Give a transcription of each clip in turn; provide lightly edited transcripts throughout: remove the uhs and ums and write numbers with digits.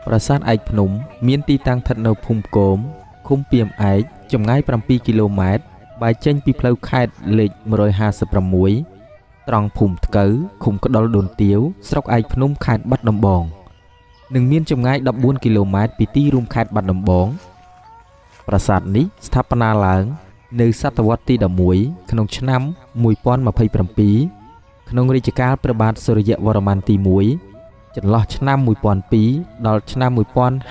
ប្រាសាទឯកភ្នំមានទីតាំងស្ថិតនៅភូមិគោមឃុំពីមឯកចម្ងាយ7គីឡូម៉ែត្របែរចេញពីផ្លូវខេត្តលេខ156ត្រង់ភូមិថ្កូវឃុំក្តុលដូនទាវស្រុកឯកភ្នំខេត្តបាត់ដំបងនិងមានចម្ងាយ14គីឡូម៉ែត្រពីទីរួមខេត្តបាត់ដំបងប្រាសាទនេះស្ថាបនាឡើងនៅសតវត្សទី11ក្នុងឆ្នាំ1027ក្នុងរជ្ជកាលព្រះបាទសូរ្យវរ្ម័នទី1ចន្លោះឆ្នាំ1002ដល់ឆ្នាំ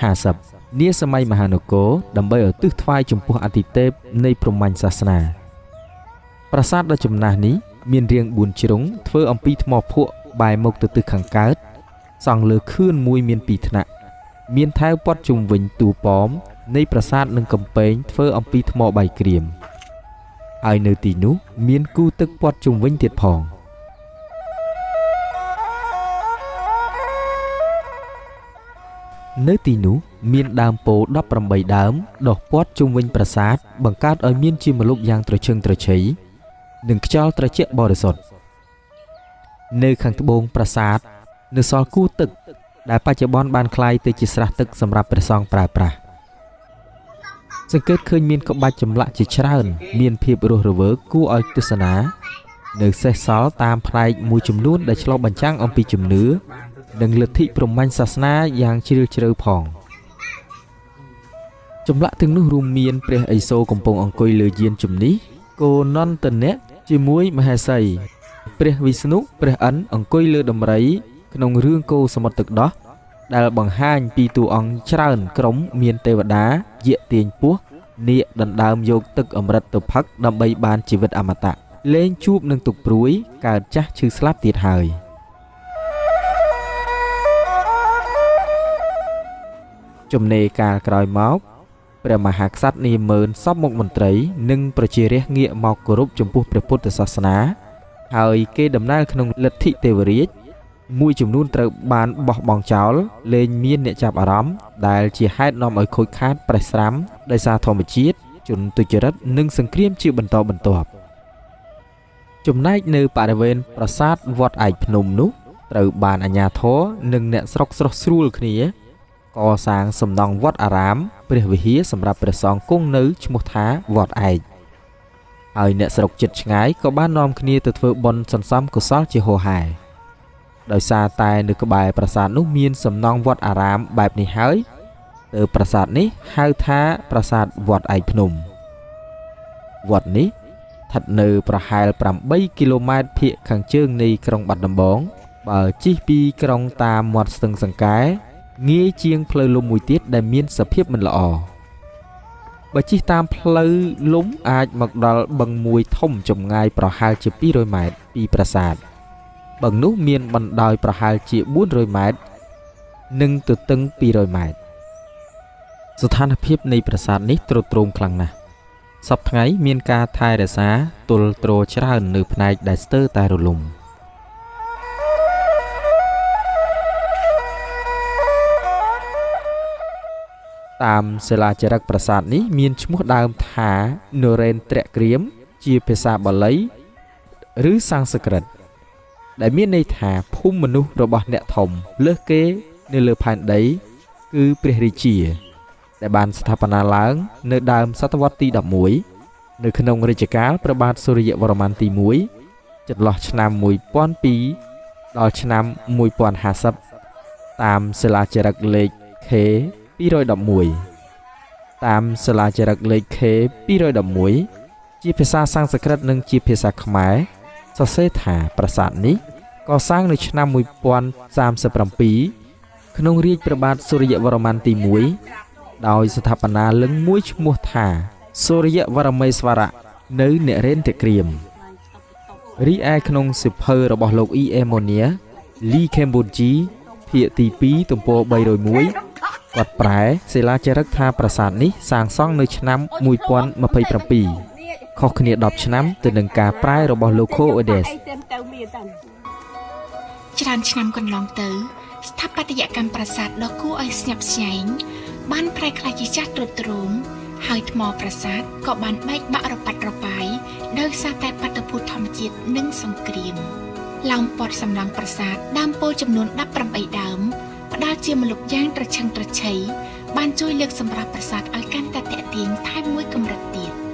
1050នាសម័យមហានគរដើម្បីឧទ្ទិសថ្វាយចំពោះអាទិទេពនៃព្រហ្មញ្ញសាសនាប្រាសាទដ៏ចំណាស់នេះមានរាង4ជ្រុងធ្វើអំពីថ្មភក់បែរមុខទៅទិសខាងកើតសង់លើខឿនមួយមាន2ថ្នាក់មានថែវព័ទ្ធជុំវិញតួប៉មនៃប្រាសាទនិងកំពែងធ្វើអំពីថ្មបាយក្រៀមហើយនៅទីនោះមានគូទឹកព័ទ្ធជុំវិញទៀតផងនៅទីនោះមានដើមពោធិ៍18ដើមដុះព័ទ្ធជុំវិញប្រាសាទបង្កើតឲ្យមានជាម្លប់យ៉ាងត្រឈឹងត្រឈៃនិងខ្យល់ត្រជាក់បរិសុទ្ធនៅខាងត្បូងប្រាសាទនៅសល់គូទឹកដែលបច្ចុប្បន្នបានក្លាយទៅជាស្រះទឹកសម្រាប់ព្រះសង្ឃប្រើប្រាស់សង្កេតឃើញមានក្បាច់ចម្លាក់ជាច្រើនមានភាពរស់រវើកគួរឲ្យទស្សនានៅសេសសល់តាមផ្នែកមួយចំនួនដែលឆ្លុះបញ្ចាំងអំពីជំនឿនិងលទ្ធិព្រហ្មញ្ញសាសនាយ៉ាងជ្រាលជ្រៅផងចម្លាក់ទាំងនោះរួមមានព្រះឥសូរកំពុងអង្គុយលើយានជំនិះគោនន្តនៈជាមួយមហេសីព្រះវិស្ណុព្រះឥន្ទអង្គុយលើដំរីក្នុងរឿងគោសមុទ្រទឹកដោះដែលបង្ហាញពីតួអង្គច្រើនក្រុមមានទេវតាយក្សទាញពស់នាគដណ្ដើមយកទឹកអមฤតទៅផឹកដើម្បីបានជីវិតអមតៈលែងជួបនឹងទុក្ខព្រួយកើតចាស់ឈឺស្លាប់ទៀតហើយចំណេរកាលក្រោយមកព្រះមហាក្សត្រនាម៉ឺនសពមុខមន្ត្រីនិងប្រជារាស្ត្រងាកមកគោរពចំពោះព្រះពុទ្ធសាសនាហើយគេដំណើរក្នុងលទ្ធិទេវរាជមួយចំនួនត្រូវបានបោះបង់ចោលលែងមានអ្នកចាប់អារម្មណ៍ដែលជាហេតុនាំឲ្យខូចខាតប្រេះស្រាំដោយសារធម្មជាតិជនទុច្ចរិតនិងសង្គ្រាមជាបន្តបន្ទាប់ចំណែកនៅបរិវេណប្រាសាទវត្តឯកភ្នំនោះត្រូវបានអាជ្ញាធរនិងអ្នកស្រុកស្រស់ស្រួលគ្នាកសាងសំណង់វត្តអារាមព្រះវិហារសម្រាប់ព្រះសង្ឃគង់នៅឈ្មោះថាវត្តឯកហើយអ្នកស្រុកជិតឆ្ងាយក៏បាននាំគ្នាទៅធ្វើបុណ្យសន្សំកុសលជាហូរហែដោយសារតែនៅក្បែរប្រាសាទនោះមានសំណង់វត្តអារាមបែបនេះហើយទើបប្រាសាទនេះហៅថាប្រាសាទវត្តឯកភ្នំវត្តនេះស្ថិតនៅប្រហែល8គីឡូម៉ែត្រភាគខាងជើងនៃក្រុងបាត់ដំបងបើជិះពីក្រុងតាមមាត់ស្ទឹងសង្កែងាយជាងផ្លូវលំមួយទៀតដែលមានសភាពមិនល្អបើជិះតាមផ្លូវលំអាចមកដល់បឹងមួយធំចម្ងាយប្រហែលជា200ម៉ែត្រពីប្រាសាទបឹងនោះមានបណ្ដោយប្រហែលជា400ម៉ែត្រនិងទទឹង200ម៉ែត្រស្ថានភាពនៃប្រាសាទនេះទ្រុឌទ្រោមខ្លាំងណាស់សពថ្ងៃមានការថែរក្សាទល់ទ្រច្រើននៅផ្នែកដែលស្ទើរតែរលំតាមសិលាចារឹកប្រាសាទនេះមានឈ្មោះដើមថានរេនត្រក្រាមជាភាសាបាលីឬសំស្ក្រឹតដែលមានន័យថាភូមិមនុស្សរបស់អ្នកធំលើសគេនៅលើផែនដីគឺព្រះរាជាដែលបានស្ថាបនាឡើងនៅដើមសតវត្សទី11នៅក្នុងរជ្ជកាលព្រះបាទសូរ្យវរ្ម័នទី1ចន្លោះឆ្នាំ1002ដល់ឆ្នាំ1050តាមសិលាចារឹកលេខ K 211តាមសិលាចារឹកលេខ K 211ជាភាសាសំស្ក្រឹតនិងជាភាសាខ្មែរសរសេរថាប្រាសាទនេះកសាងនៅឆ្នាំ1037ក្នុងរាជ្យព្រះបាទសូរ្យវរ្ម័នទី1ដោយស្ថាបនាលឹងមួយឈ្មោះថាសូរ្យវរមេស្វរៈនៅនរេនត្រក្រាមរីឯក្នុងសៀវភៅរបស់លោក E. Emonia Lee Camboji ភាគទី2ទំព័រ301គាត់ប្រែសិលាចារឹកថាប្រាសាទនេះសាងសង់នៅឆ្នាំ1027ខុសគ្នា10ឆ្នាំទៅនឹងការប្រែរបស់លោក Coedes ច្រើនឆ្នាំកន្លងទៅស្ថាបត្យកម្មប្រាសាទដ៏គួរឲ្យស្ញប់ស្ញែងបានប្រែក្លាយជាចាស់ទ្រុឌទ្រោមហើយថ្មប្រាសាទក៏បានបែកបាក់រប៉ាត់របាយដោយសារតែបាតុភូតធម្មជាតិនិងសង្គ្រាមឡោមព័ទ្ធសំណង់ប្រាសាទដើមពោធិ៍ចំនួន18ដើមផ្ ផ្ដល់ជាម្លប់យ៉ាងត្រឈឹងត្រឈៃបានជួយលើកសម្រាប់ប្រាសាទឲ្យកាន់តែទាក់ទាញថែមមួយកម្រិតទៀត